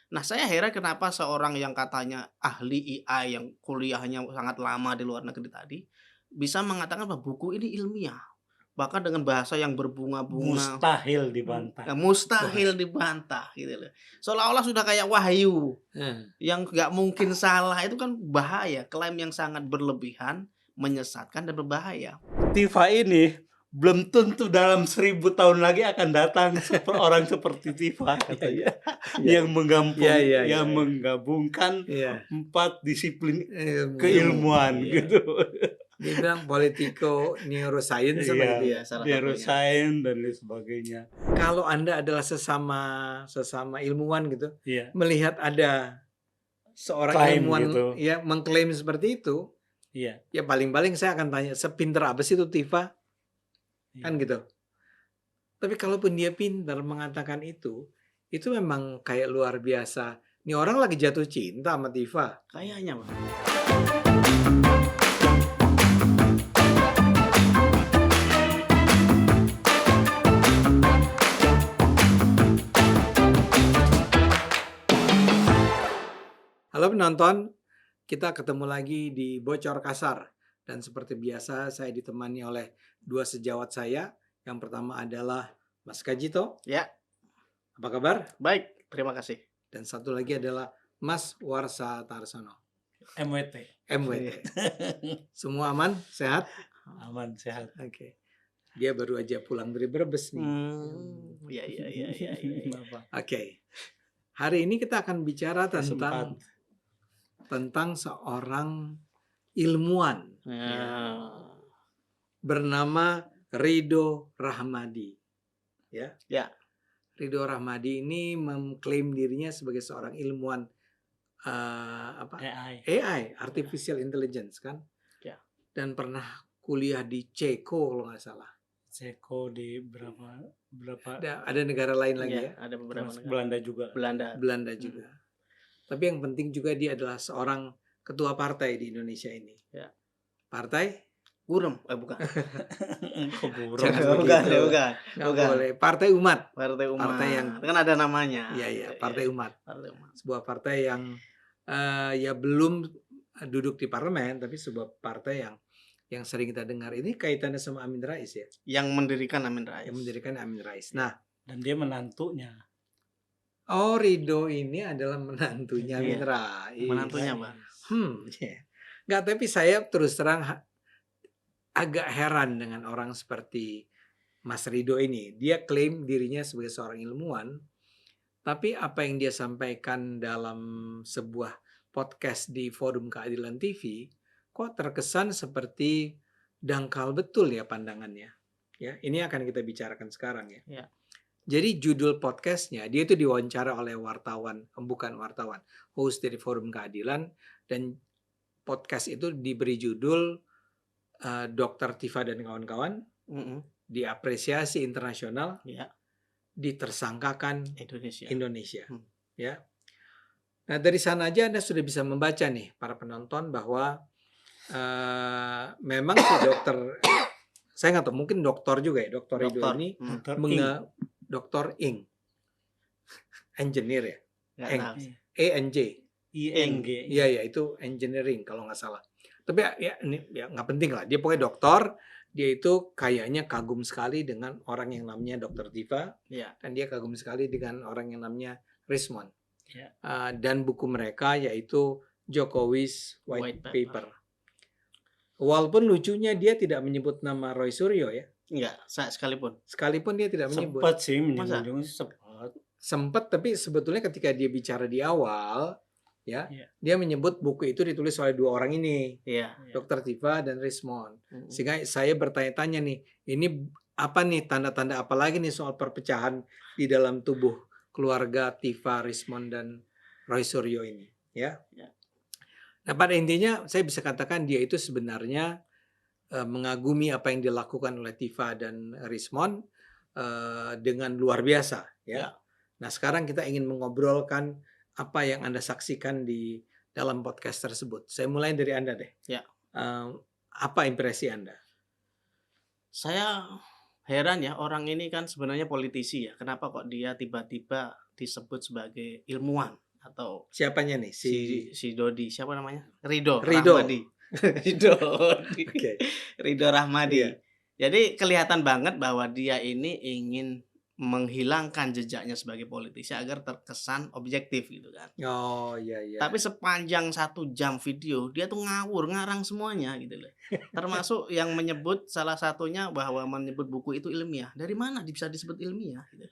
Nah, saya heran kenapa seorang yang katanya ahli AI yang kuliahnya sangat lama di luar negeri tadi, bisa mengatakan bahwa buku ini ilmiah, bahkan dengan bahasa yang berbunga-bunga, Mustahil dibantah. mustahil dibantah gitu loh. Seolah-olah sudah kayak wahyu, Heeh. yang nggak mungkin salah, itu kan bahaya, klaim yang sangat berlebihan, menyesatkan dan berbahaya. Tifa ini belum tentu dalam 1000 tahun lagi akan datang orang seperti Tifa katanya. Iya. Iya. Yang menggabungkan Iya. 4 disiplin Ilmu. keilmuan Iya. gitu. Dia bilang politiko neuroscience sama Iya, gitu ya. salah satunya. neuroscience dan lain sebagainya. Kalau Anda adalah sesama ilmuwan gitu, Iya, melihat ada seorang Klaim ilmuwan gitu. ya mengklaim seperti itu, iya. ya paling-paling saya akan tanya, sepinter apa sih itu Tifa? Kan Iya. gitu. Tapi kalaupun dia pintar mengatakan itu memang kayak luar biasa. Ini orang lagi jatuh cinta sama Tifa. Kayaknya, Bang. Halo penonton, kita ketemu lagi di Bocor Kasar. Dan seperti biasa saya ditemani oleh dua sejawat saya. Yang pertama adalah Mas Kajito. Ya, Apa kabar? baik, terima kasih. Dan satu lagi adalah Mas Warsa Tarsono. MWT. MWT. Semua aman? Sehat? Aman, sehat. Oke. Dia baru aja pulang dari Brebes nih. Iya. Apa? Oke. Hari ini kita akan bicara Sempat. tentang seorang ilmuwan bernama Ridho Rahmadi. Ya. Ridho Rahmadi ini mengklaim dirinya sebagai seorang ilmuwan AI, Artificial Intelligence kan? Ya. Dan pernah kuliah di Ceko kalau nggak salah. Ceko di berapa Ada negara lain lagi ya? Ada beberapa negara. Belanda juga. Belanda juga. Tapi yang penting juga dia adalah seorang ketua partai di Indonesia ini. Ya. Partai? Bukan. Kok burung? Jangan begitu. Bukan. Nggak boleh. Partai Umat. Partai Umat. Partai yang kan ada namanya. Iya, Partai Umat. Partai Umat. Sebuah partai yang ya belum duduk di parlemen, tapi sebuah partai yang sering kita dengar. Ini kaitannya sama Amin Rais ya? Yang mendirikan Amin Rais. Nah, Dan dia menantunya. Ridho ini adalah menantunya Amin Rais. Menantunya, Bang. Nggak, tapi saya terus terang agak heran dengan orang seperti Mas Ridho ini. Dia klaim dirinya sebagai seorang ilmuwan, tapi apa yang dia sampaikan dalam sebuah podcast di Forum Keadilan TV, kok terkesan seperti dangkal betul ya pandangannya. Ya, ini akan kita bicarakan sekarang ya. Ya. Jadi judul podcastnya, dia itu diwawancara oleh host dari Forum Keadilan, dan podcast itu diberi judul Dr. Tifa dan kawan-kawan, diapresiasi internasional, ditersangkakan Indonesia. Ya. Nah dari sana aja Anda sudah bisa membaca nih para penonton bahwa memang si dokter, saya nggak tahu mungkin dokter juga ya, dokter Ridho ini, Dr. Ing, engineer ya, ENJ, ING. Iya itu engineering kalau nggak salah. Tapi ya ini ya nggak penting lah. Dia pokoknya dokter. Dia itu kayaknya kagum sekali dengan orang yang namanya Dr. Tifa, dan dia kagum sekali dengan orang yang namanya Rismond. Dan buku mereka yaitu Jokowi's White Paper. Walaupun lucunya dia tidak menyebut nama Roy Suryo ya. Enggak, sekalipun. Sekalipun dia tidak menyebut. Sempat sih menyebut. Sempat, tapi sebetulnya ketika dia bicara di awal, dia menyebut buku itu ditulis oleh dua orang ini, Dr. Tifa dan Rismond. Sehingga saya bertanya-tanya nih, ini apa nih tanda-tanda apa lagi nih soal perpecahan di dalam tubuh keluarga Tifa, Rismond dan Roy Suryo ini, ya. Nah pada intinya saya bisa katakan dia itu sebenarnya mengagumi apa yang dilakukan oleh Tifa dan Rismond dengan luar biasa, ya. Nah sekarang kita ingin mengobrolkan apa yang Anda saksikan di dalam podcast tersebut. Saya mulai dari Anda deh. Apa impresi Anda? Saya heran ya, orang ini kan sebenarnya politisi ya. Kenapa kok dia tiba-tiba disebut sebagai ilmuwan? atau Siapanya nih? si Dodi, siapa namanya? Ridho Ridho. Rahmadi. Ridho Oke. Ridho Rahmadi. Iya. Jadi kelihatan banget bahwa dia ini ingin menghilangkan jejaknya sebagai politisi agar terkesan objektif gitu kan. Oh, iya. Tapi sepanjang 1 jam video dia tuh ngawur, ngarang semuanya gitu loh. Termasuk yang menyebut salah satunya bahwa menyebut buku itu ilmiah. Dari mana bisa disebut ilmiah gitu.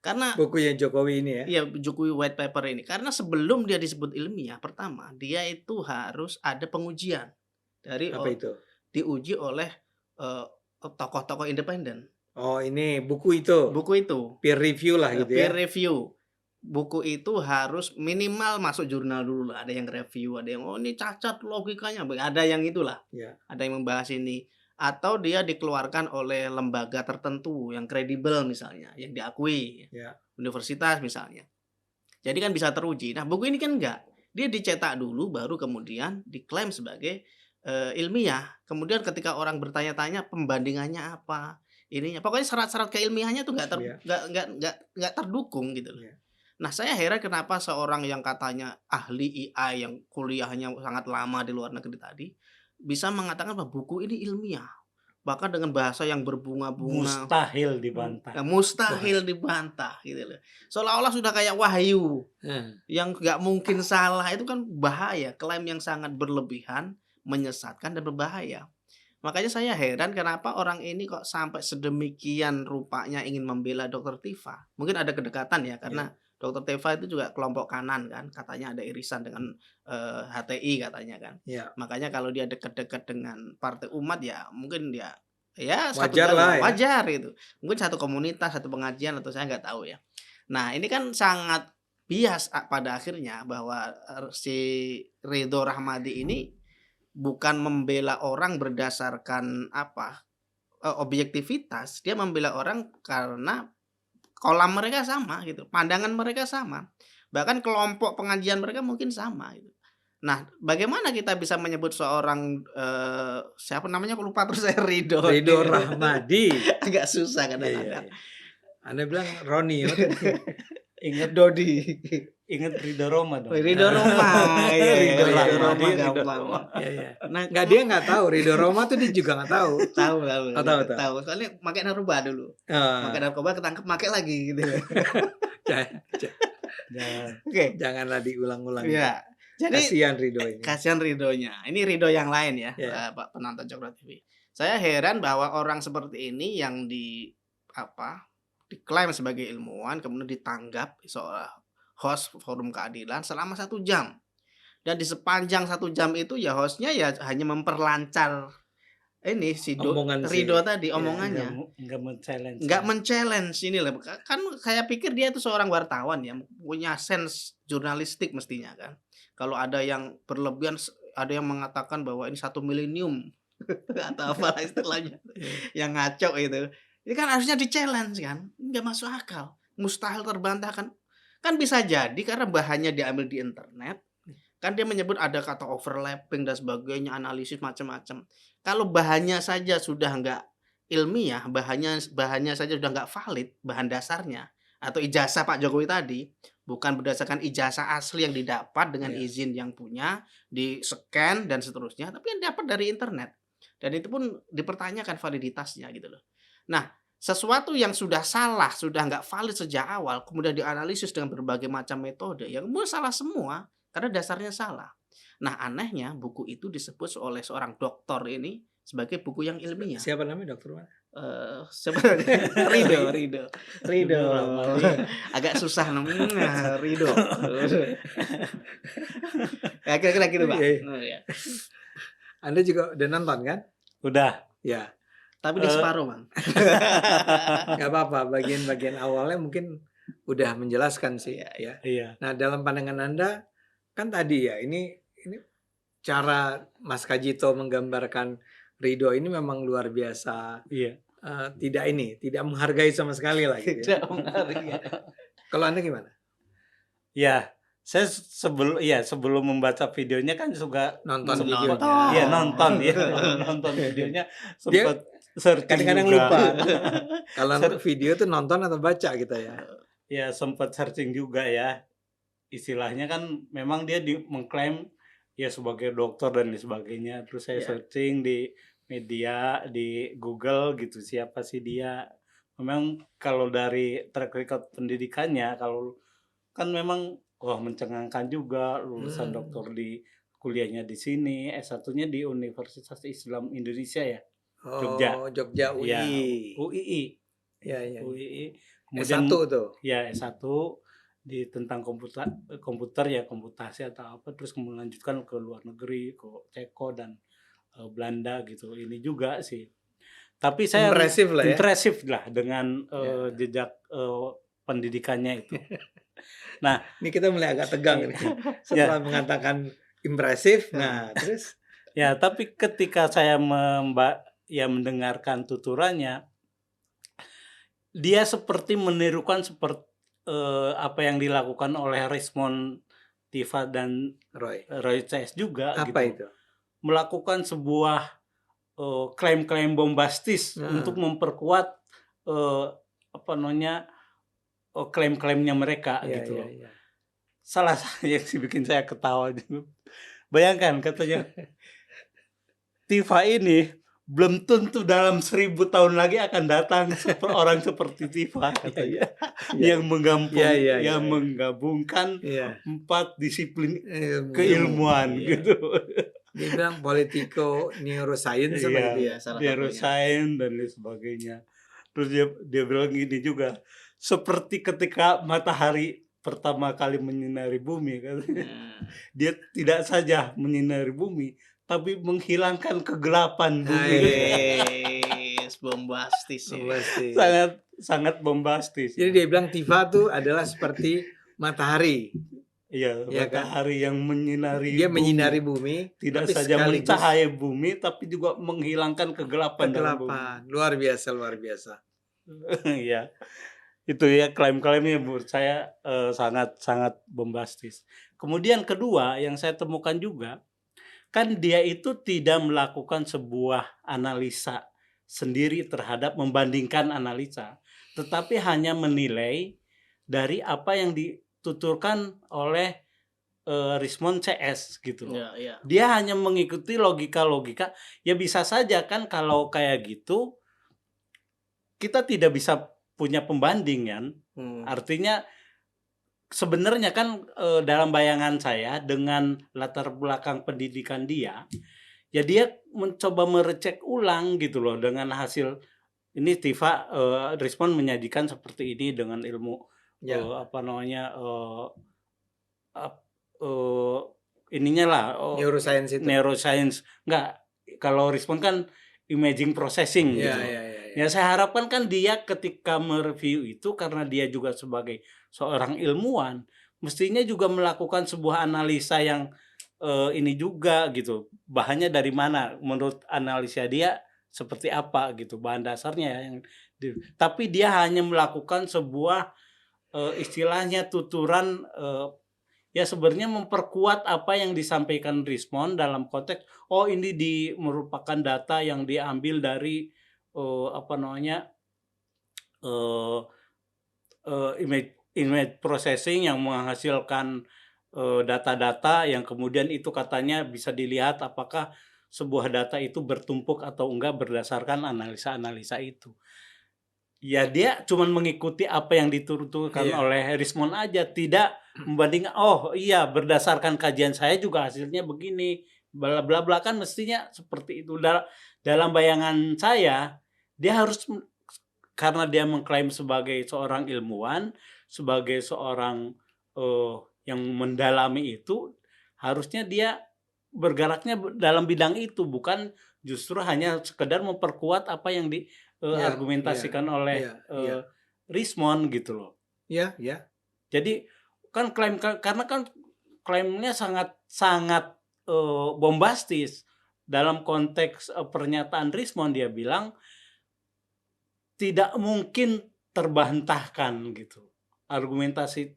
Karena Bukunya Jokowi ini ya? iya, Jokowi white paper ini. Karena sebelum dia disebut ilmiah, pertama dia itu harus ada pengujian dari Apa itu? diuji oleh tokoh-tokoh independen. Oh, ini buku itu. Buku itu Peer review lah gitu peer ya. review. Buku itu harus minimal masuk jurnal dulu lah. Ada yang review, ada yang ini cacat logikanya, ada yang itulah. Ya. Ada yang membahas ini. Atau dia dikeluarkan oleh lembaga tertentu yang kredibel misalnya, yang diakui. Ya. Universitas misalnya. Jadi kan bisa teruji. Nah, buku ini kan enggak. Dia dicetak dulu baru kemudian diklaim sebagai ilmiah. Kemudian ketika orang bertanya-tanya pembandingannya apa, ininya. Pokoknya syarat-syarat keilmiahannya tuh enggak terdukung gitu loh. Yeah. Nah, saya heran kenapa seorang yang katanya ahli AI yang kuliahnya sangat lama di luar negeri tadi bisa mengatakan bahwa buku ini ilmiah. Bahkan dengan bahasa yang berbunga-bunga. Mustahil dibantah. Mustahil dibantah gitu loh. Seolah-olah sudah kayak wahyu. Yang nggak mungkin salah, itu kan bahaya. Klaim yang sangat berlebihan, menyesatkan dan berbahaya. Makanya saya heran kenapa orang ini kok sampai sedemikian rupanya ingin membela Dr. Tifa. Mungkin ada kedekatan ya, karena Dr. Tifa itu juga kelompok kanan kan, katanya ada irisan dengan HTI katanya kan. Yeah. Makanya kalau dia dekat-dekat dengan Partai Umat ya mungkin dia wajar lah ya. Wajar itu. Mungkin satu komunitas, satu pengajian atau saya nggak tahu ya. Nah, ini kan sangat bias pada akhirnya bahwa si Ridho Rahmadi ini bukan membela orang berdasarkan objektivitas, dia membela orang karena kolam mereka sama gitu, pandangan mereka sama, bahkan kelompok pengajian mereka mungkin sama gitu. Nah, bagaimana kita bisa menyebut seorang siapa namanya, aku lupa terus saya, Ridho Rahmadi. Agak susah kadang-kadang. Anda bilang Roni. Ingat Dodi. Ingat Ridho Roma dong. Ridho Roma. Ridho Roma Rahmadi. gampang. Iya. Nah, dia nggak tahu Ridho Roma tuh dia juga nggak tahu. Tahu. Soalnya pakai narkoba dulu. Pakai narkoba ketangkep pakai lagi gitu. Oke. Janganlah diulang-ulang. Iya. Jadi kasihan Ridho ini. Kasihan Ridhonya. Ini Ridho yang lain ya, Pak penonton Cokro TV. Saya heran bahwa orang seperti ini yang diklaim sebagai ilmuwan kemudian ditanggap seorang host forum keadilan selama 1 jam. Dan di sepanjang 1 jam itu ya hostnya ya hanya memperlancar ini si Ridho tadi omongannya. Enggak men-challenge ini lah. Kan saya pikir dia itu seorang wartawan yang punya sense jurnalistik mestinya kan. Kalau ada yang berlebihan, ada yang mengatakan bahwa ini 1 milenium atau apa istilahnya yang ngaco itu. Ini kan harusnya di-challenge kan. Enggak masuk akal. Mustahil terbantahkan. Kan bisa jadi karena bahannya diambil di internet. Kan dia menyebut ada kata overlapping dan sebagainya, analisis macam-macam. Kalau bahannya saja sudah enggak ilmiah, bahannya saja sudah enggak valid, bahan dasarnya atau ijazah Pak Jokowi tadi bukan berdasarkan ijazah asli yang didapat dengan izin yang punya, di-scan dan seterusnya, tapi yang dapat dari internet. Dan itu pun dipertanyakan validitasnya gitu loh. Nah, sesuatu yang sudah salah, sudah nggak valid sejak awal, kemudian dianalisis dengan berbagai macam metode, ya kemudian salah semua, karena dasarnya salah. Nah, anehnya buku itu disebut oleh seorang doktor ini sebagai buku yang ilmiah. Siapa namanya dokter mana? Ridho. Agak susah namanya, Ridho. Kira-kira gitu, Pak. Anda juga udah nonton kan? Udah. Ya. Tapi di separuh, Bang. Gak apa-apa, bagian-bagian awalnya mungkin udah menjelaskan sih ya. Iya. Nah, dalam pandangan Anda kan tadi ya, ini cara Mas Kajito menggambarkan Ridho ini memang luar biasa. Iya. Tidak menghargai sama sekali lah gitu. Tidak menghargai. Kalau Anda gimana? Ya, saya sebelum membaca videonya kan juga nonton videonya. Iya, nonton videonya, sempat searching kadang-kadang juga. lupa. Kalau video tuh nonton atau baca gitu ya. Ya, sempat searching juga ya. istilahnya kan memang dia mengklaim ya sebagai dokter dan lain sebagainya. Terus saya searching di media, di Google gitu, siapa sih dia. Memang kalau dari track record pendidikannya, kalau kan memang wah mencengangkan juga, lulusan dokter di kuliahnya di sini, S1-nya di Universitas Islam Indonesia ya, Jogja. Oh, Jogja Ya, UI. UII. Ya, ya. UII. S1 Kemudian tuh. ya S1 di tentang komputer ya, komputasi atau apa, terus kemudian lanjutkan ke luar negeri, ke Ceko dan Belanda gitu. Ini juga sih. Tapi saya Impresif lah ya. impresif lah dengan jejak pendidikannya itu. Nah, Ini kita mulai agak tegang nih. Setelah mengatakan impresif, nah terus ya, tapi ketika saya mendengarkan tuturannya, dia seperti menirukan seperti apa yang dilakukan oleh Rismond Tiva dan Roy CS juga. Apa gitu. itu? Melakukan sebuah klaim-klaim bombastis untuk memperkuat klaim-klaimnya mereka gitu. Ya. Salah yang bikin saya ketawa juga. Bayangkan katanya Tiva ini belum tentu dalam 1000 tahun lagi akan datang orang seperti Tiva katanya. Yang menggabungkan 4 disiplin keilmuan gitu. Dia bilang politiko neuroscience gitu ya, neuroscience dan lain sebagainya. Terus dia bilang gini juga, seperti ketika matahari pertama kali menyinari bumi kan. Dia tidak saja menyinari bumi, tapi menghilangkan kegelapan bumi. Bombastis. Sangat bombastis. Jadi dia bilang Tiva tuh adalah seperti matahari. Iya, matahari yang menyinari dia menyinari bumi, tidak saja mencahaya bumi, tapi juga menghilangkan kegelapan. Luar biasa. Iya, itu ya klaim-klaimnya menurut saya sangat bombastis. Kemudian kedua yang saya temukan juga, kan dia itu tidak melakukan sebuah analisa sendiri terhadap membandingkan analisa, tetapi hanya menilai dari apa yang dituturkan oleh Rismond CS gitu loh. Dia hanya mengikuti logika. Ya bisa saja kan kalau kayak gitu kita tidak bisa punya pembanding kan. Artinya sebenarnya kan dalam bayangan saya dengan latar belakang pendidikan dia, ya dia mencoba merecek ulang gitu loh dengan hasil ini Tiva Rismond menyajikan seperti ini dengan ilmu ininya lah neuroscience. Enggak, kalau Rismond kan imaging processing gitu. Ya saya harapkan kan dia ketika mereview itu, karena dia juga sebagai seorang ilmuwan, mestinya juga melakukan sebuah analisa yang ini juga gitu. Bahannya dari mana? Menurut analisa dia seperti apa gitu, bahan dasarnya yang tapi dia hanya melakukan sebuah istilahnya tuturan ya sebenarnya memperkuat apa yang disampaikan Rismond dalam konteks ini merupakan data yang diambil dari image processing yang menghasilkan data-data yang kemudian itu katanya bisa dilihat apakah sebuah data itu bertumpuk atau enggak berdasarkan analisa-analisa itu. Ya dia cuma mengikuti apa yang dituturkan oleh Rismond aja, tidak membandingkan berdasarkan kajian saya juga hasilnya begini, bla bla bla, kan mestinya seperti itu. Dalam bayangan saya dia harus, karena dia mengklaim sebagai seorang ilmuwan, sebagai seorang yang mendalami itu, harusnya dia bergeraknya dalam bidang itu, bukan justru hanya sekedar memperkuat apa yang argumentasikan oleh Rismond gitu loh. Jadi kan karena kan klaimnya sangat bombastis. Dalam konteks pernyataan Rismond, dia bilang tidak mungkin terbantahkan gitu argumentasi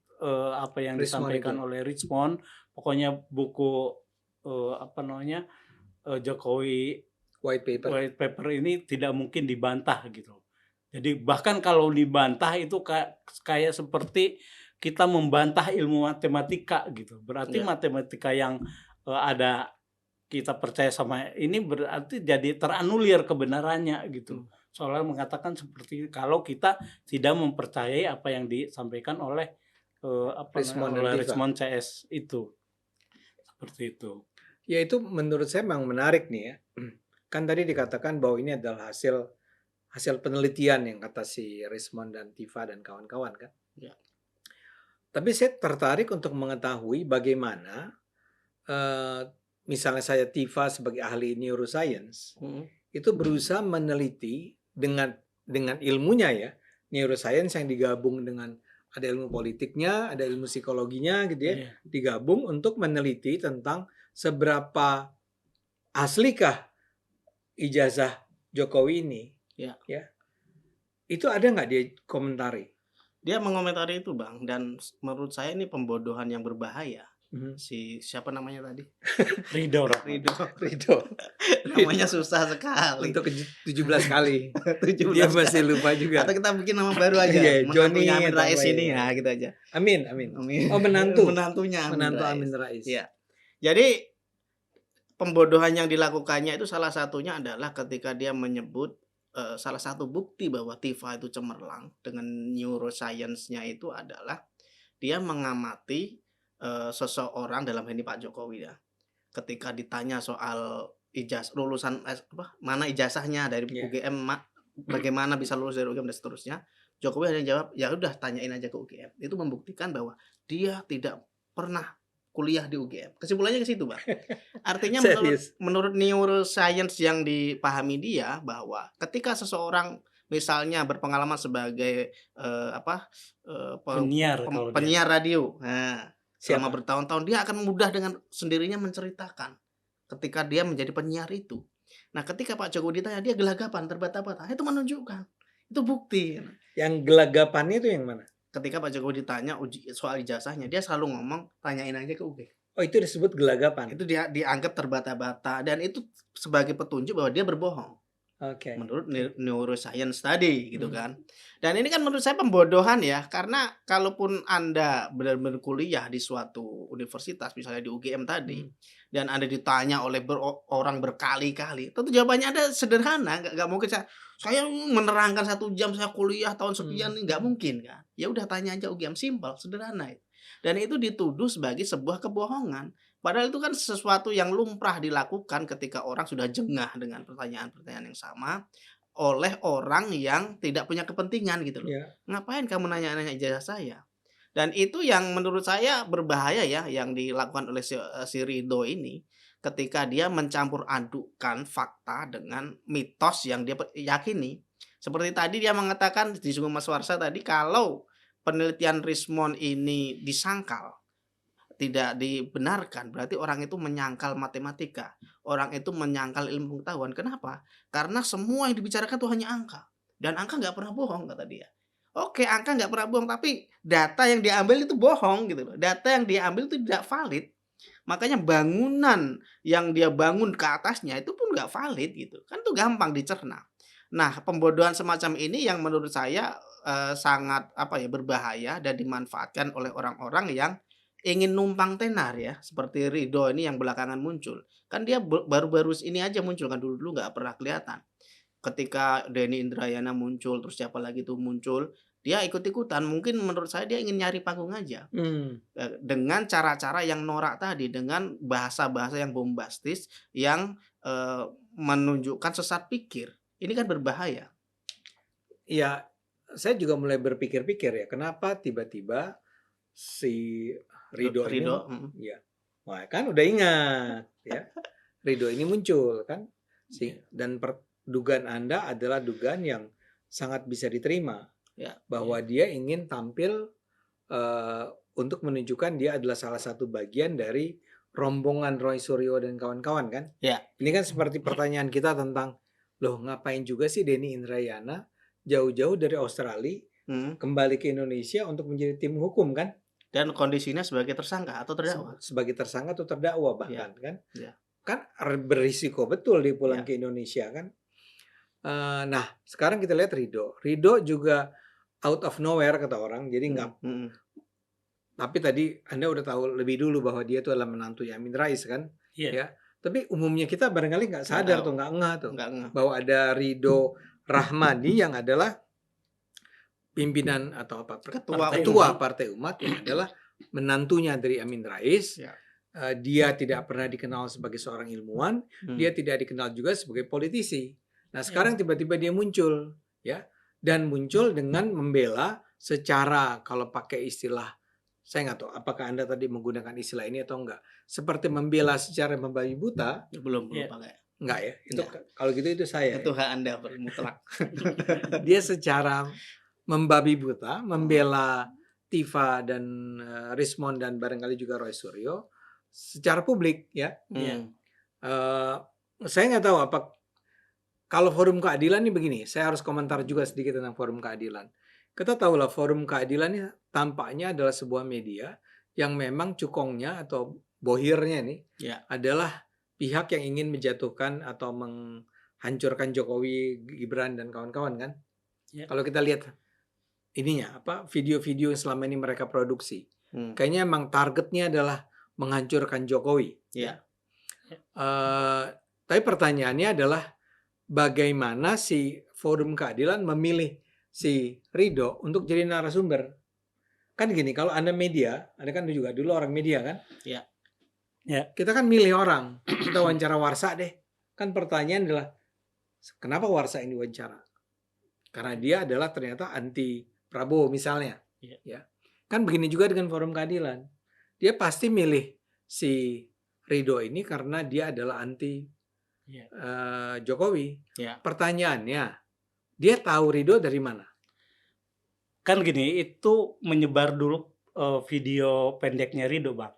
apa yang disampaikan oleh Rismond. Pokoknya buku Jokowi White Paper ini tidak mungkin dibantah gitu. Jadi bahkan kalau dibantah itu kayak seperti kita membantah ilmu matematika gitu. Berarti Ya. matematika yang ada kita percaya sama ini berarti jadi teranulir kebenarannya gitu. Soalnya mengatakan seperti kalau kita tidak mempercayai apa yang disampaikan oleh Richmond dan oleh Tifa. Richmond CS itu. Seperti itu. Ya itu menurut saya memang menarik nih ya. Kan tadi dikatakan bahwa ini adalah hasil penelitian yang kata si Richmond dan Tifa dan kawan-kawan kan. Ya. Tapi saya tertarik untuk mengetahui bagaimana misalnya saya Tifa sebagai ahli neuroscience itu berusaha meneliti dengan ilmunya ya, neuroscience yang digabung dengan ada ilmu politiknya, ada ilmu psikologinya gitu ya, digabung untuk meneliti tentang seberapa aslikah ijazah Jokowi ini. Ya. Itu ada nggak dia komentari? Dia mengomentari itu Bang, dan menurut saya ini pembodohan yang berbahaya. Si siapa namanya tadi? Ridho. Namanya susah sekali. Untuk 17 kali. 17 Dia masih lupa juga. Atau kita bikin nama baru aja. Johnny Amin Rais ini ya, gitu aja. Amin. Oh, menantunya Amin Rais. Iya. Jadi pembodohan yang dilakukannya itu salah satunya adalah ketika dia menyebut salah satu bukti bahwa Tifa itu cemerlang dengan neuroscience-nya itu adalah dia mengamati seseorang, dalam hal ini Pak Jokowi ya. Ketika ditanya soal lulusan mana ijazahnya dari UGM, bagaimana bisa lulus dari UGM dan seterusnya, Jokowi hanya jawab, ya udah tanyain aja ke UGM. Itu membuktikan bahwa dia tidak pernah kuliah di UGM. Kesimpulannya ke situ, Bang. Artinya menurut neuroscience yang dipahami dia, bahwa ketika seseorang misalnya berpengalaman sebagai penyiar radio, selama bertahun-tahun, dia akan mudah dengan sendirinya menceritakan ketika dia menjadi penyiar itu. Nah, ketika Pak Jokowi ditanya, dia gelagapan, terbata-bata. Itu menunjukkan, itu bukti. Yang gelagapannya itu yang mana? Ketika Pak Jokowi ditanya soal ijazahnya, dia selalu ngomong, tanyain aja ke UG. Oh, itu disebut gelagapan? Itu dia dianggap terbata-bata, dan itu sebagai petunjuk bahwa dia berbohong. Menurut neuroscience tadi gitu kan. Dan ini kan menurut saya pembodohan ya, karena kalaupun Anda benar-benar kuliah di suatu universitas, misalnya di UGM tadi, dan Anda ditanya oleh orang berkali-kali, tentu jawabannya Anda sederhana, nggak mungkin saya menerangkan 1 jam saya kuliah tahun sekian, nggak mungkin kan. Ya udah tanya aja UGM, simpel, sederhana. Dan itu dituduh sebagai sebuah kebohongan. Padahal itu kan sesuatu yang lumrah dilakukan ketika orang sudah jengah dengan pertanyaan-pertanyaan yang sama oleh orang yang tidak punya kepentingan gitu loh. Ngapain kamu nanya-nanya ijazah saya? Dan itu yang menurut saya berbahaya ya, yang dilakukan oleh si Ridho ini, ketika dia mencampur adukkan fakta dengan mitos yang dia yakini. Seperti tadi dia mengatakan, disinggung Mas Warsa tadi, kalau penelitian Richmond ini disangkal, tidak dibenarkan, berarti orang itu menyangkal matematika, orang itu menyangkal ilmu pengetahuan. Kenapa? Karena semua yang dibicarakan itu hanya angka, dan angka nggak pernah bohong, kata dia. Oke, angka nggak pernah bohong, tapi data yang diambil itu bohong gitu loh. Data yang diambil itu tidak valid. Makanya bangunan yang dia bangun ke atasnya itu pun nggak valid gitu. Kan itu gampang dicerna. Nah, pembodohan semacam ini yang menurut saya sangat berbahaya dan dimanfaatkan oleh orang-orang yang ingin numpang tenar ya, seperti Ridho ini yang belakangan muncul. Kan dia baru-baru ini aja muncul, kan dulu nggak pernah kelihatan. Ketika Denny Indrayana muncul, terus siapa lagi tuh muncul, dia ikut-ikutan. Mungkin menurut saya dia ingin nyari panggung aja. Dengan cara-cara yang norak tadi, dengan bahasa-bahasa yang bombastis, yang menunjukkan sesat pikir. Ini kan berbahaya. Ya, saya juga mulai berpikir-pikir ya, kenapa tiba-tiba si Ridho ini, ya, wah kan udah ingat ya, Ridho ini muncul kan, dan dugaan Anda adalah dugaan yang sangat bisa diterima, bahwa dia ingin tampil untuk menunjukkan dia adalah salah satu bagian dari rombongan Roy Suryo dan kawan-kawan kan. Ini kan seperti pertanyaan kita tentang, loh ngapain juga sih Denny Indrayana jauh-jauh dari Australia kembali ke Indonesia untuk menjadi tim hukum kan? Dan kondisinya sebagai tersangka atau terdakwa. Sebagai tersangka atau terdakwa bahkan kan. Kan berisiko betul dia pulang ke Indonesia kan. Nah sekarang kita lihat Ridho juga out of nowhere kata orang. Jadi tapi tadi Anda udah tahu lebih dulu bahwa dia itu adalah menantunya Amin Rais kan? Iya. Ya. Tapi umumnya kita barangkali nggak sadar tuh, nggak ngeh tuh, Nggak ngeh. bahwa ada Ridho Rahmadi yang adalah pimpinan atau apa? Ketua Partai Umat yang adalah menantunya dari Amin Rais. Ya. Dia tidak pernah dikenal sebagai seorang ilmuwan, dia tidak dikenal juga sebagai politisi. Nah, sekarang tiba-tiba dia muncul, ya, dan muncul dengan membela secara, kalau pakai istilah, saya nggak tahu apakah Anda tadi menggunakan istilah ini atau enggak, seperti membela secara membabi buta. Belum pakai. Enggak ya? Itu kalau gitu itu saya. Itu hak Anda mutlak. Dia secara membabi buta membela Tifa dan Rismon dan barangkali juga Roy Suryo secara publik, ya. Saya nggak tahu apa kalau Forum Keadilan ini begini. Saya harus komentar juga sedikit tentang Forum Keadilan. Kita tahulah Forum Keadilan ini tampaknya adalah sebuah media yang memang cukongnya atau bohirnya nih adalah pihak yang ingin menjatuhkan atau menghancurkan Jokowi, Gibran dan kawan-kawan kan. Kalau kita lihat ininya video-video yang selama ini mereka produksi, kayaknya emang targetnya adalah menghancurkan Jokowi. Tapi pertanyaannya adalah bagaimana si Forum Keadilan memilih si Ridho untuk jadi narasumber. Kan gini, kalau Anda media, Anda kan juga dulu orang media kan? Kita kan milih orang, kita wawancara Warsa deh. Kan pertanyaan adalah, kenapa Warsa ini wawancara? Karena dia adalah ternyata anti Prabowo misalnya. Ya. Kan begini juga dengan Forum Keadilan. Dia pasti milih si Ridho ini karena dia adalah anti Jokowi. Pertanyaannya, dia tahu Ridho dari mana? Kan gini, itu menyebar dulu video pendeknya Ridho, Bang,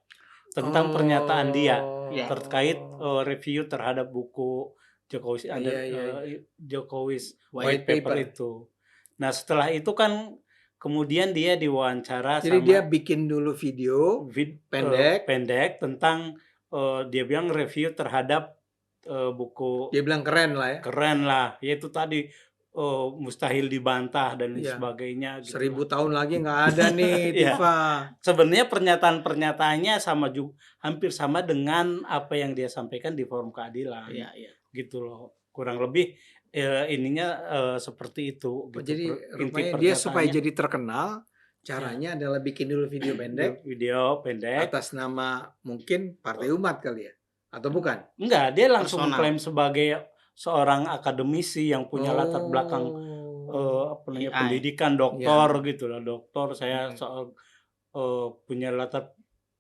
tentang pernyataan dia terkait review terhadap buku Jokowi's White Paper itu. Nah, setelah itu kan kemudian dia diwawancara. Jadi dia bikin dulu video pendek tentang dia bilang review terhadap buku. Dia bilang keren lah ya. Keren lah, yaitu tadi mustahil dibantah dan sebagainya. 1000 tahun lagi nggak ada nih Tifa. Sebenarnya pernyataan-pernyataannya hampir sama dengan apa yang dia sampaikan di Forum Keadilan. Gitu loh, kurang lebih ininya seperti itu. Gitu. Jadi rupanya dia supaya jadi terkenal, caranya adalah bikin dulu video pendek. Atas nama mungkin Partai Umat kali ya, atau bukan? Enggak, dia langsung mengklaim sebagai seorang akademisi yang punya latar belakang pendidikan doktor gitu lah. Doktor, saya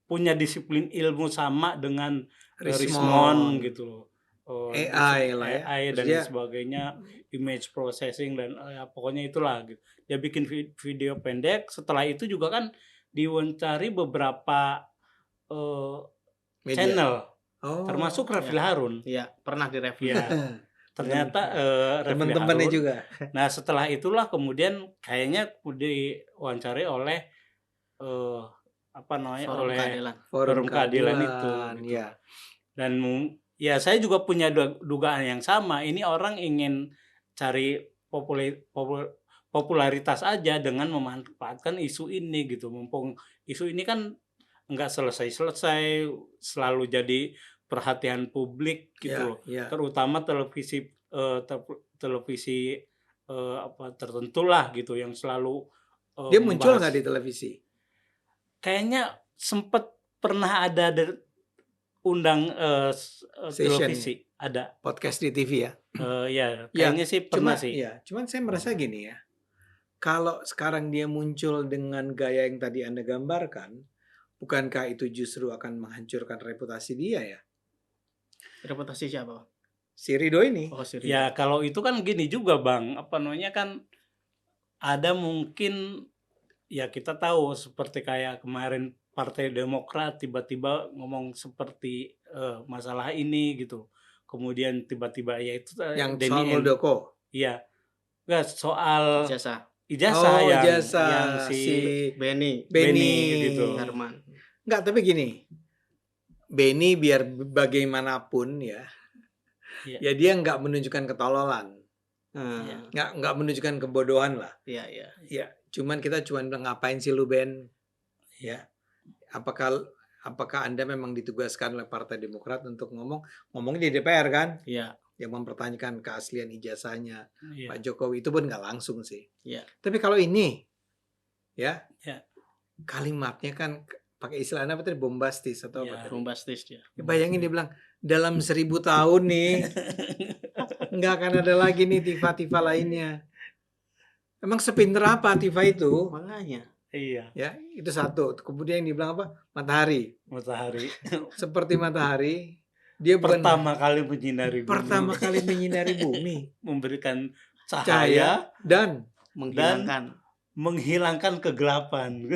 punya disiplin ilmu sama dengan Rismon gitu loh. AI lah ya. AI dan sebagainya, image processing dan pokoknya itulah gitu. Dia bikin video pendek. Setelah itu juga kan diwawancari beberapa channel, termasuk Rafil Harun. Iya, pernah direview. Ternyata teman-temannya juga. Nah, setelah itulah kemudian kayaknya diwawancari oleh Forum Keadilan itu. Gitu. Dan saya juga punya dugaan yang sama. Ini orang ingin cari popularitas aja dengan memanfaatkan isu ini gitu. Mumpung isu ini kan nggak selesai-selesai, selalu jadi perhatian publik gitu loh. Terutama televisi tertentu lah gitu yang selalu dia muncul nggak di televisi? Kayaknya sempat pernah ada undang televisi, ada podcast di TV ya. Kayaknya sih pernah sih. Cuman saya merasa gini ya. Kalau sekarang dia muncul dengan gaya yang tadi Anda gambarkan, bukankah itu justru akan menghancurkan reputasi dia ya? Reputasi siapa? Si Ridho ini. Si Ridho. Ya kalau itu kan gini juga Bang, kan ada mungkin ya kita tahu seperti kayak kemarin Partai Demokrat tiba-tiba ngomong seperti masalah ini gitu. Kemudian tiba-tiba ya itu yang soal Muldoko. Iya. Enggak, soal ijazah yang si Benny gitu. Herman. Enggak, tapi gini. Benny biar bagaimanapun ya dia nggak menunjukkan ketololan, nggak menunjukkan kebodohan lah. Cuman kita bilang ngapain sih lu Ben, ya apakah Anda memang ditugaskan oleh Partai Demokrat untuk ngomongnya di DPR kan? Iya. Yang mempertanyakan keaslian ijazahnya Iya. Pak Jokowi, itu pun nggak langsung sih. Iya. Tapi kalau ini, ya, Ya. kalimatnya kan pakai istilah apa tadi, bombastis atau Iya. apa tadi? Bombastis dia. Ya, bayangin dia bilang dalam 1000 tahun nih nggak akan ada lagi nih Tifa-Tifa lainnya. Emang sepinter apa Tifa itu? Makanya. Iya. Ya, itu satu. Kemudian yang dibilang apa? Matahari. Matahari. Seperti matahari, dia bukan Pertama kali menyinari bumi. pertama kali menyinari bumi, Memberikan cahaya cahaya dan Menghilangkan menghilangkan kegelapan.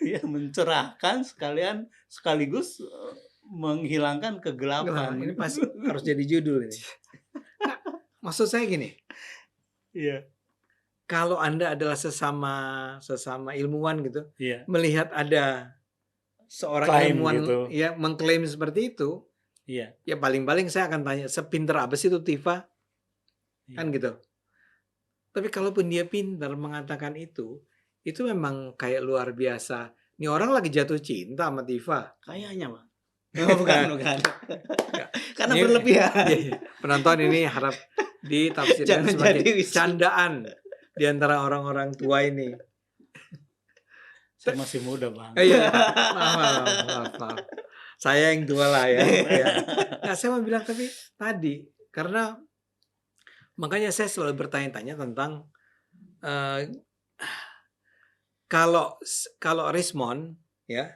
Ya, mencerahkan sekaligus menghilangkan kegelapan. ini pasti harus jadi judul ini. Nah, maksud saya gini, Iya. kalau Anda adalah sesama ilmuwan gitu, Iya. melihat ada seorang Klaim ilmuwan gitu. ya mengklaim seperti itu, Iya. ya paling-paling saya akan tanya, sepinter apa sih itu Tifa? Kan gitu. Tapi kalaupun dia pintar mengatakan itu memang kayak luar biasa. Ini orang lagi jatuh cinta sama Tifa. kayaknya, Bang. Oh, bukan. Karena Ini- berlebihan. Iya, penonton ini harap ditafsirkan Jangan sebagai jadi wisnu. candaan di antara orang-orang tua ini. Saya masih muda, Bang. Iya, maaf. Saya yang tua lah ya. Ya. Nah, saya mau bilang tapi tadi karena makanya saya selalu bertanya-tanya tentang kalau Rismond ya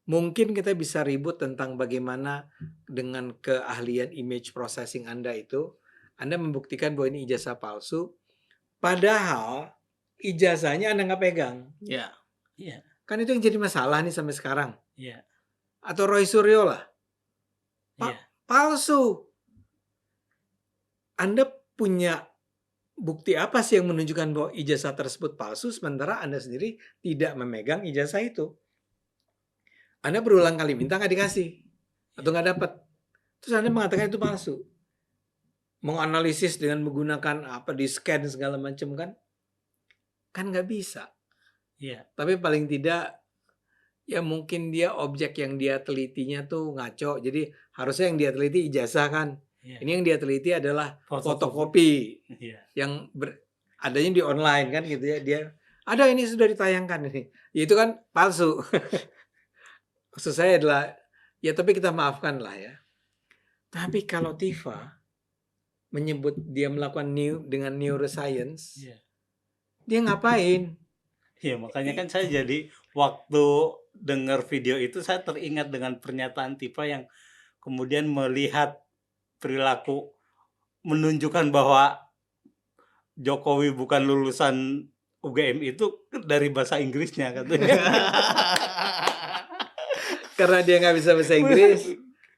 mungkin kita bisa ribut tentang bagaimana dengan keahlian image processing Anda itu Anda membuktikan bahwa ini ijazah palsu padahal ijazahnya Anda nggak pegang. Iya. Iya. Kan itu yang jadi masalah nih sampai sekarang. Iya. Atau Roy Suryo lah. Iya. Palsu. Anda punya bukti apa sih yang menunjukkan bahwa ijazah tersebut palsu sementara Anda sendiri tidak memegang ijazah itu? Anda berulang kali minta nggak dikasih atau nggak dapat. Terus Anda mengatakan itu palsu. Menganalisis dengan menggunakan apa di scan segala macam kan nggak bisa. Iya. Tapi paling tidak ya mungkin dia objek yang dia telitinya tuh ngaco. Jadi harusnya yang dia teliti ijazah kan. Iya. Ini yang dia teliti adalah Fotokopi. fotokopi Iya. yang adanya di online kan gitu ya. Dia ada ini sudah ditayangkan ini. Ya, itu kan palsu. Maksud saya adalah ya tapi kita maafkan lah ya. Tapi kalau Tifa menyebut dia melakukan dengan neuroscience, Iya. dia ngapain? Iya, makanya kan saya jadi waktu dengar video itu saya teringat dengan pernyataan Tifa yang kemudian melihat perilaku menunjukkan bahwa Jokowi bukan lulusan UGM itu dari bahasa Inggrisnya katanya. Karena dia nggak bisa bahasa Inggris.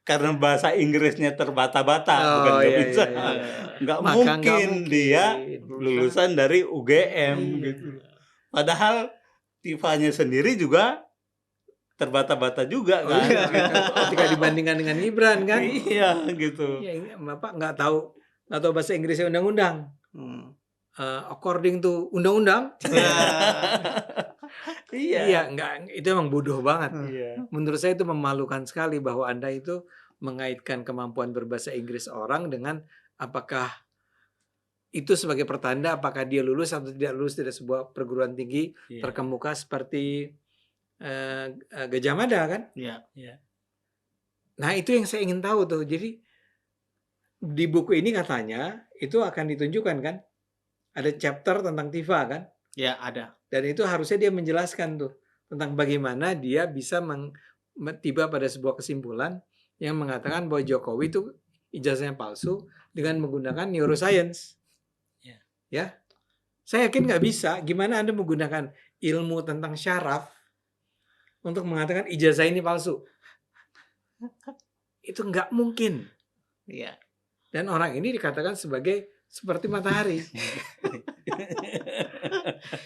Karena bahasa Inggrisnya terbata-bata, bukan nggak iya, bisa. iya. Nggak Maka mungkin, nggak mungkin dia lulusan dari UGM Iya. gitu. Padahal Tifanya sendiri juga terbata-bata juga Oh, kan. iya. Ketika dibandingkan dengan Gibran kan? Iya gitu. Ya, ini Bapak nggak tahu bahasa Inggrisnya undang-undang. According to undang-undang. Iya, enggak itu emang bodoh banget. Iya. Menurut saya itu memalukan sekali bahwa Anda itu mengaitkan kemampuan berbahasa Inggris orang dengan apakah itu sebagai pertanda apakah dia lulus atau tidak lulus dari sebuah perguruan tinggi Iya. terkemuka seperti Gajah Mada kan? Iya. Iya. Nah, itu yang saya ingin tahu tuh. Jadi di buku ini katanya itu akan ditunjukkan kan? Ada chapter tentang Tifa kan? Ya, ada. Dan itu harusnya dia menjelaskan tuh tentang bagaimana dia bisa tiba pada sebuah kesimpulan yang mengatakan bahwa Jokowi itu ijazahnya palsu dengan menggunakan neuroscience. Ya. Ya, saya yakin nggak bisa. Gimana Anda menggunakan ilmu tentang syaraf untuk mengatakan ijazah ini palsu? Itu nggak mungkin. Iya. Dan orang ini dikatakan seperti matahari.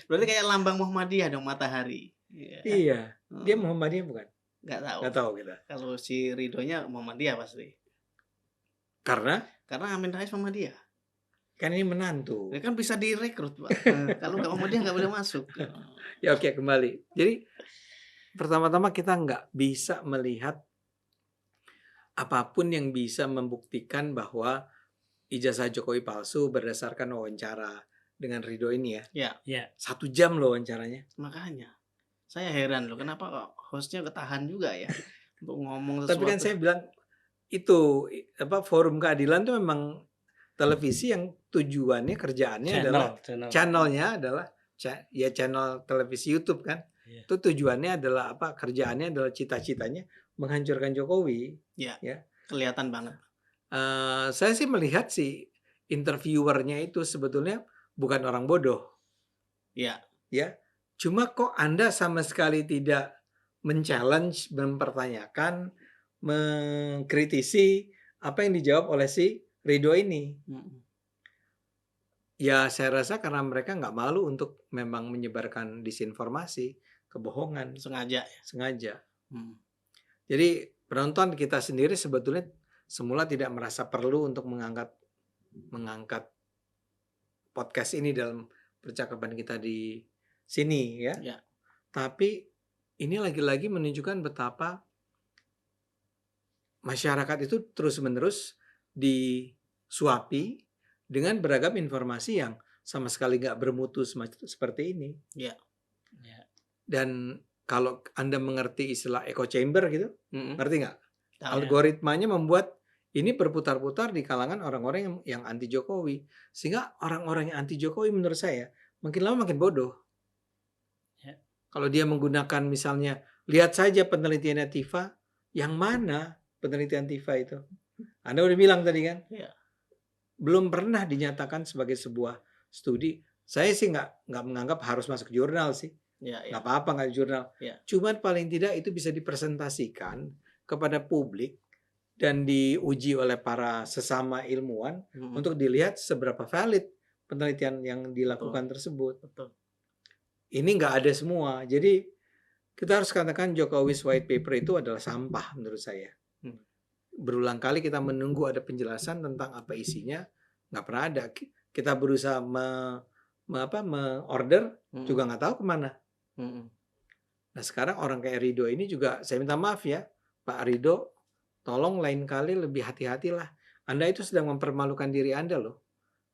Berarti kayak lambang Muhammadiyah dong, matahari. Iya. Iya, dia Muhammadiyah bukan? Nggak tahu. Nggak tahu kita. Kalau si Ridhonya Muhammadiyah pasti. Karena Karena Amin Rais Muhammadiyah. Kan ini menantu. Ya kan bisa direkrut, Pak. Kalau nggak mau dia nggak boleh masuk. Ya oke, kembali. Jadi pertama-tama kita nggak bisa melihat apapun yang bisa membuktikan bahwa ijazah Jokowi palsu berdasarkan wawancara dengan Ridho ini ya. Ya, 1 jam loh wawancaranya. makanya. Saya heran loh, kenapa kok hostnya ketahan juga ya untuk ngomong Tapi kan sesuatu. saya bilang itu forum keadilan itu memang televisi yang tujuannya kerjaannya adalah channelnya adalah channel televisi YouTube kan. Itu tujuannya adalah kerjaannya adalah cita-citanya menghancurkan Jokowi. Ya. Kelihatan banget. Saya sih melihat si interviewernya itu sebetulnya bukan orang bodoh. Ya. Cuma kok Anda sama sekali tidak men-challenge, mempertanyakan, mengkritisi apa yang dijawab oleh si Ridho ini. Ya saya rasa karena mereka nggak malu untuk memang menyebarkan disinformasi, kebohongan. Sengaja. Jadi penonton kita sendiri sebetulnya semula tidak merasa perlu untuk mengangkat podcast ini dalam percakapan kita di sini ya. Tapi ini lagi-lagi menunjukkan betapa masyarakat itu terus-menerus disuapi dengan beragam informasi yang sama sekali nggak bermutu seperti ini. Dan kalau Anda mengerti istilah echo chamber gitu, ngerti nggak? Algoritmanya membuat ini berputar-putar di kalangan orang-orang yang anti Jokowi. Sehingga orang-orang yang anti Jokowi menurut saya makin lama makin bodoh. Kalau dia menggunakan misalnya, lihat saja penelitiannya Tifa, yang mana penelitian Tifa itu? Anda udah bilang tadi kan? Belum pernah dinyatakan sebagai sebuah studi. Saya sih nggak menganggap harus masuk jurnal sih. Nggak apa-apa nggak jurnal. Cuman paling tidak itu bisa dipresentasikan kepada publik dan diuji oleh para sesama ilmuwan untuk dilihat seberapa valid penelitian yang dilakukan tersebut. Ini nggak ada semua. Jadi kita harus katakan Jokowi's white paper itu adalah sampah menurut saya. Berulang kali kita menunggu ada penjelasan tentang apa isinya, nggak pernah ada. Kita berusaha order juga nggak tahu kemana. Nah sekarang orang kayak Ridho ini juga saya minta maaf ya Pak Ridho, tolong lain kali lebih hati-hatilah. Anda itu sedang mempermalukan diri Anda loh.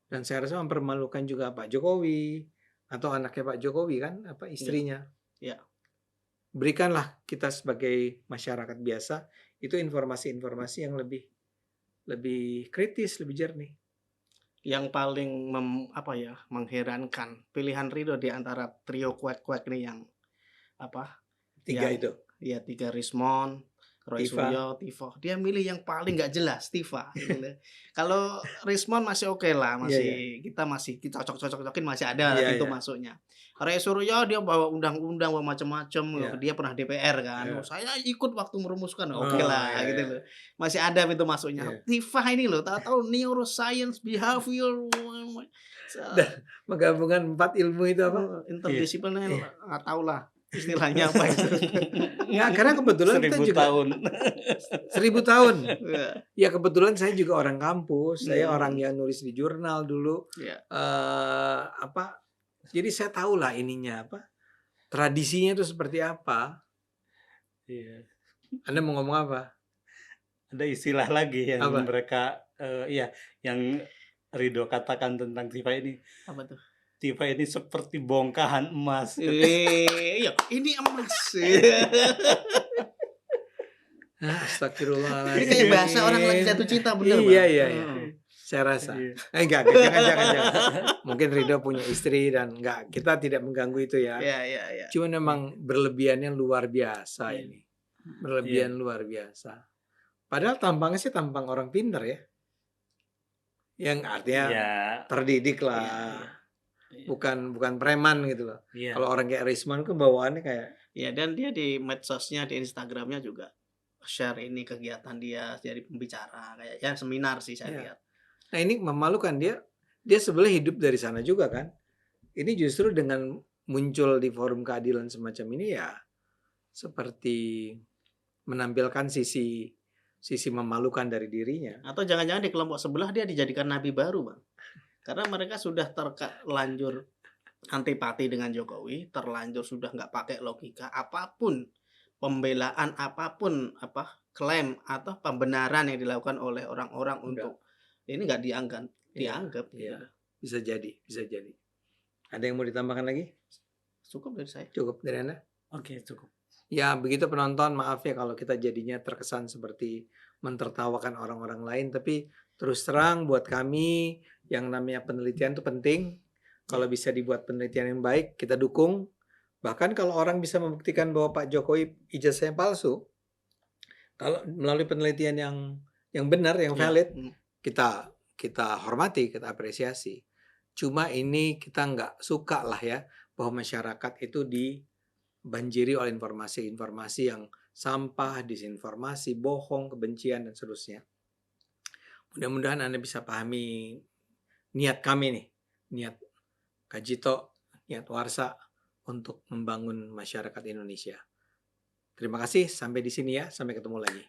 Dan saya rasa mempermalukan juga Pak Jokowi atau anaknya Pak Jokowi kan, istrinya. Berikanlah kita sebagai masyarakat biasa itu informasi-informasi yang lebih kritis, lebih jernih. Yang paling mengherankan pilihan Ridho di antara trio kuat-kuat ini yang tiga itu. Ya 3 Rismon, Roy Suryo, Tifa. Dia milih yang paling nggak jelas, Tifa. Kalau Rismon masih oke lah, kita cocok-cocokin masih ada pintu masuknya. Roy Suryo dia bawa undang-undang, bawa macam-macam. Dia pernah DPR kan. Saya ikut waktu merumuskan, oke lah gitu loh. Masih ada pintu masuknya. Tifa ini loh, tahu-tahu neuroscience, behavior, dan menggabungkan 4 ilmu itu apa? Interdisipliner, nggak tahu lah istilahnya apa itu. Nggak, karena kebetulan 1000 kita juga tahun. 1000 tahun. Ya kebetulan saya juga orang kampus, saya orang yang nulis di jurnal dulu. Jadi saya tahu lah ininya tradisinya itu seperti apa. Anda mau ngomong apa? Ada istilah lagi yang Apa? mereka yang Ridho katakan tentang Tifa ini. Apa tuh? Tifa ini seperti bongkahan emas. Iya, ini emas. Astagfirullahaladzim. Ini kayak bahasa orang lagi jatuh cinta bener. Iya. Saya rasa. Enggak, jangan. Mungkin Ridho punya istri dan kita tidak mengganggu itu ya. Iya. Cuma memang berlebihannya luar biasa ini. Berlebihan luar biasa. Padahal tampangnya sih tampang orang pintar ya. Yang artinya terdidik lah. Bukan preman gitu loh. Kalau orang kayak Rismon kan bawaannya kayak. Ya, dan dia di medsosnya, di Instagramnya juga share ini kegiatan dia jadi pembicara kayak seminar sih saya lihat. Nah ini memalukan, dia sebenarnya hidup dari sana juga kan. Ini justru dengan muncul di forum keadilan semacam ini ya seperti menampilkan sisi memalukan dari dirinya. Atau jangan-jangan di kelompok sebelah dia dijadikan nabi baru, Bang. Karena mereka sudah terlanjur antipati dengan Jokowi, terlanjur sudah nggak pakai logika, apapun pembelaan, apapun klaim atau pembenaran yang dilakukan oleh orang-orang Enggak. untuk ini nggak dianggap Iya, dianggap iya. gitu. Bisa jadi, bisa jadi. Ada yang mau ditambahkan lagi? Cukup dari saya. Cukup dari Anda? Oke, cukup. Ya, begitu penonton, maaf ya kalau kita jadinya terkesan seperti mentertawakan orang-orang lain, tapi terus terang buat kami yang namanya penelitian itu penting. Kalau bisa dibuat penelitian yang baik, kita dukung. Bahkan kalau orang bisa membuktikan bahwa Pak Jokowi ijazahnya palsu, kalau melalui penelitian yang benar, yang valid, kita hormati, kita apresiasi. Cuma ini kita nggak suka lah ya bahwa masyarakat itu dibanjiri oleh informasi-informasi yang sampah, disinformasi, bohong, kebencian, dan seterusnya. Mudah-mudahan Anda bisa pahami niat kami nih, niat Kajito, niat Warsa untuk membangun masyarakat Indonesia. Terima kasih, sampai di sini ya, sampai ketemu lagi.